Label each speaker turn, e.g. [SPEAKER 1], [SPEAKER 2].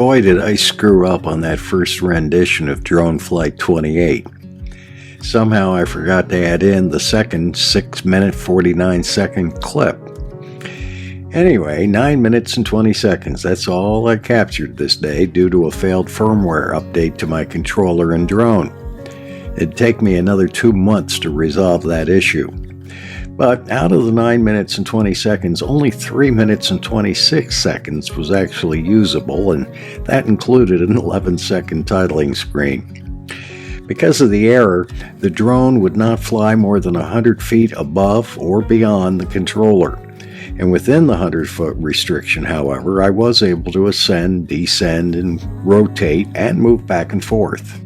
[SPEAKER 1] boy did I screw up on that first rendition of Drone Flight 28. Somehow I forgot to add in the second 6-minute 49-second clip. Anyway, 9 minutes and 20 seconds, that's all I captured this day due to a failed firmware update to my controller and drone. It'd take me another 2 months to resolve that issue. But out of the 9 minutes and 20 seconds, only 3 minutes and 26 seconds was actually usable, and that included an 11-second titling screen. Because of the error, the drone would not fly more than 100 feet above or beyond the controller. And within the 100-foot restriction, however, I was able to ascend, descend, and rotate and move back and forth.